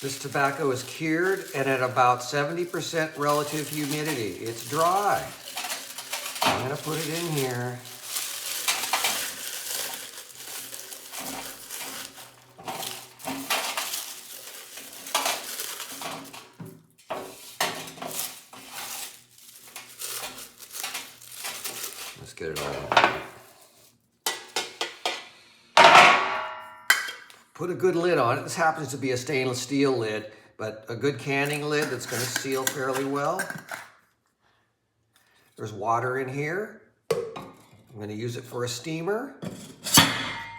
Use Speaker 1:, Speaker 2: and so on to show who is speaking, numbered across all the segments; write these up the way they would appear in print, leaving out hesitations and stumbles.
Speaker 1: This tobacco is cured and at about 70% relative humidity. It's dry. I'm gonna put it in here. Let's get it all. Put a good lid on it. This happens to be a stainless steel lid, but a good canning lid that's going to seal fairly well. There's water in here. I'm going to use it for a steamer.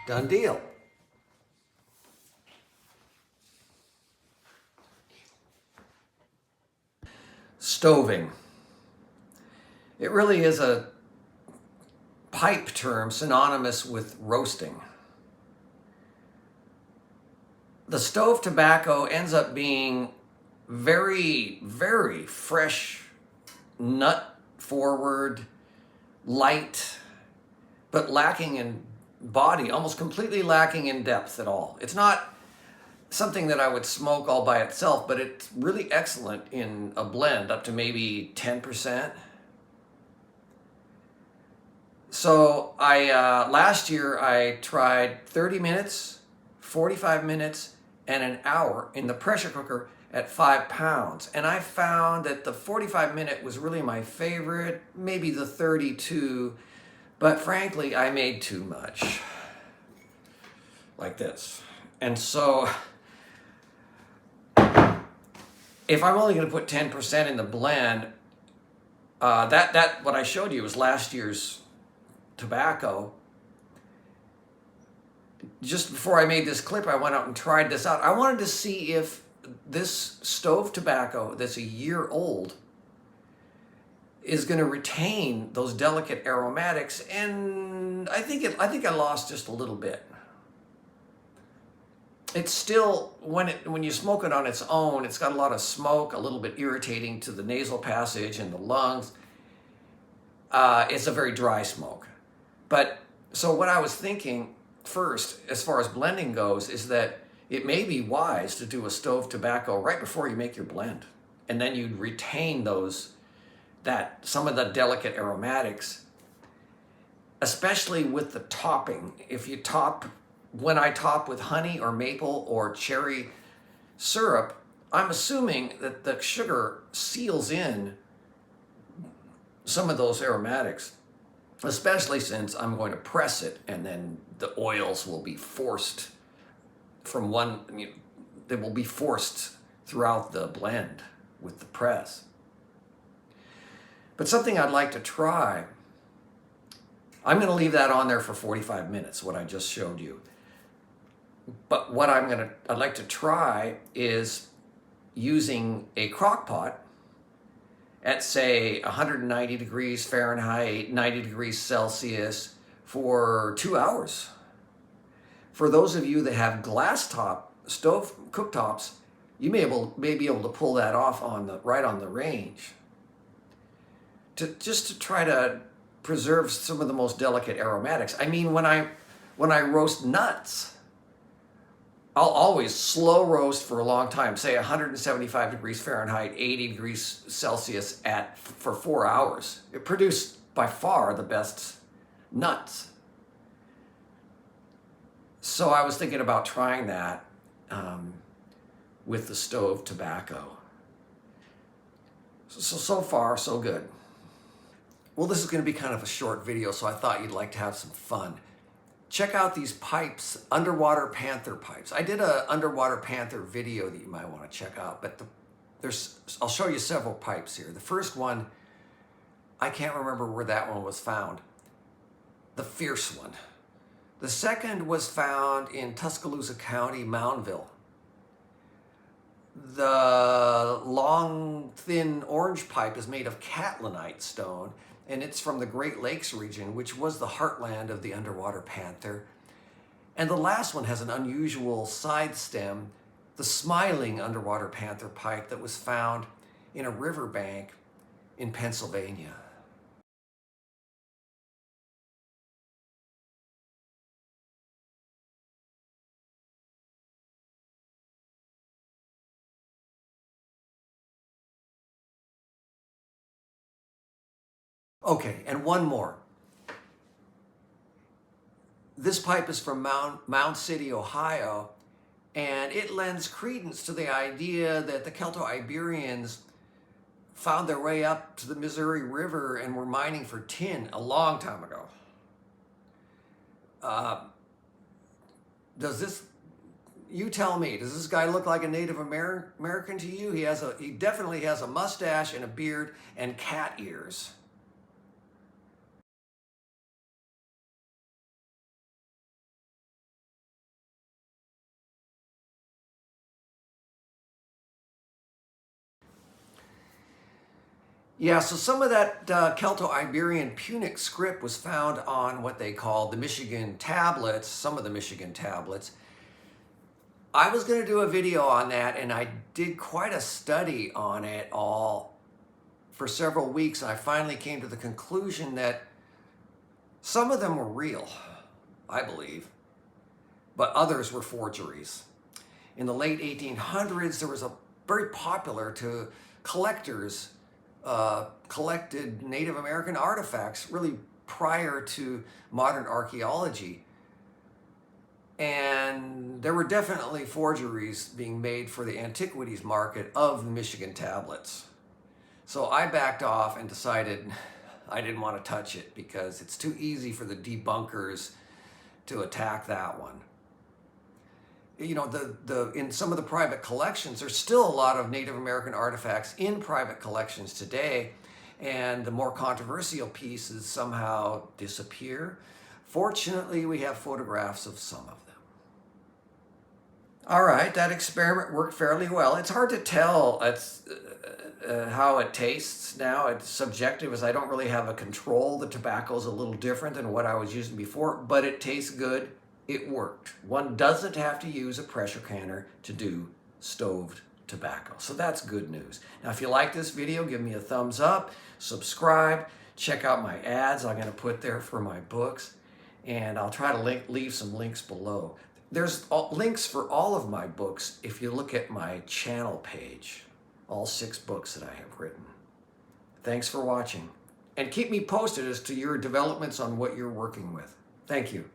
Speaker 1: Done deal. Stoving. It really is a pipe term synonymous with roasting. The stove tobacco ends up being very, very fresh, nut forward, light, but lacking in body, almost completely lacking in depth at all. It's not something that I would smoke all by itself, but it's really excellent in a blend up to maybe 10%. So last year I tried 30 minutes, 45 minutes, and an hour in the pressure cooker at 5 pounds. And I found that the 45-minute was really my favorite, maybe the 32, but frankly, I made too much. Like this. And so, if I'm only gonna put 10% in the blend, what I showed you was last year's tobacco. Just before I made this clip, I went out and tried this out. I wanted to see if this stove tobacco that's a year old is going to retain those delicate aromatics, and I think I lost just a little bit. It's still, when you smoke it on its own, it's got a lot of smoke, a little bit irritating to the nasal passage and the lungs. It's a very dry smoke. But so what I was thinking first, as far as blending goes, is that it may be wise to do a stove tobacco right before you make your blend, and then you'd retain some of the delicate aromatics, especially with the topping. When I top with honey or maple or cherry syrup, I'm assuming that the sugar seals in some of those aromatics, especially since I'm going to press it, and then the oils will be forced they will be forced throughout the blend with the press. But something I'd like to try, I'm going to leave that on there for 45 minutes, what I just showed you. But what I'd like to try is using a crock pot at, say, 190 degrees Fahrenheit, 90 degrees Celsius for 2 hours. For those of you that have glass top stove cooktops, you may be able to pull that off right on the range. Just to try to preserve some of the most delicate aromatics. I mean, when I roast nuts, I'll always slow roast for a long time, say 175 degrees Fahrenheit, 80 degrees Celsius for 4 hours. It produced by far the best nuts. So I was thinking about trying that with the stove tobacco. So far, so good. Well, this is going to be kind of a short video, so I thought you'd like to have some fun. Check out these pipes, Underwater Panther pipes. I did an Underwater Panther video that you might want to check out, but I'll show you several pipes here. The first one, I can't remember where that one was found. The Fierce one. The second was found in Tuscaloosa County, Moundville. The long, thin orange pipe is made of catlinite stone, and it's from the Great Lakes region, which was the heartland of the Underwater Panther. And the last one has an unusual side stem, the Smiling Underwater Panther pipe that was found in a riverbank in Pennsylvania. Okay, and one more. This pipe is from Mound City, Ohio, and it lends credence to the idea that the Celto-Iberians found their way up to the Missouri River and were mining for tin a long time ago. You tell me, does this guy look like a Native American to you? He definitely has a mustache and a beard and cat ears. Yeah, so some of that Celto-Iberian Punic script was found on what they call the Michigan tablets, some of the Michigan tablets. I was going to do a video on that, and I did quite a study on it all for several weeks, and I finally came to the conclusion that some of them were real, I believe, but others were forgeries. In the late 1800s, there was a very popular to collectors collected Native American artifacts really prior to modern archaeology. And there were definitely forgeries being made for the antiquities market of the Michigan tablets. So I backed off and decided I didn't want to touch it because it's too easy for the debunkers to attack that one. You know, in some of the private collections, there's still a lot of Native American artifacts in private collections today, and the more controversial pieces somehow disappear. Fortunately, we have photographs of some of them. All right, that experiment worked fairly well. It's hard to tell how it tastes now. It's subjective, as I don't really have a control. The tobacco's a little different than what I was using before, but it tastes good. It worked. One doesn't have to use a pressure canner to do stoved tobacco. So that's good news. Now, if you like this video, give me a thumbs up, subscribe, check out my ads I'm going to put there for my books, and I'll try to leave some links below. There's links for all of my books if you look at my channel page, all 6 books that I have written. Thanks for watching, and keep me posted as to your developments on what you're working with. Thank you.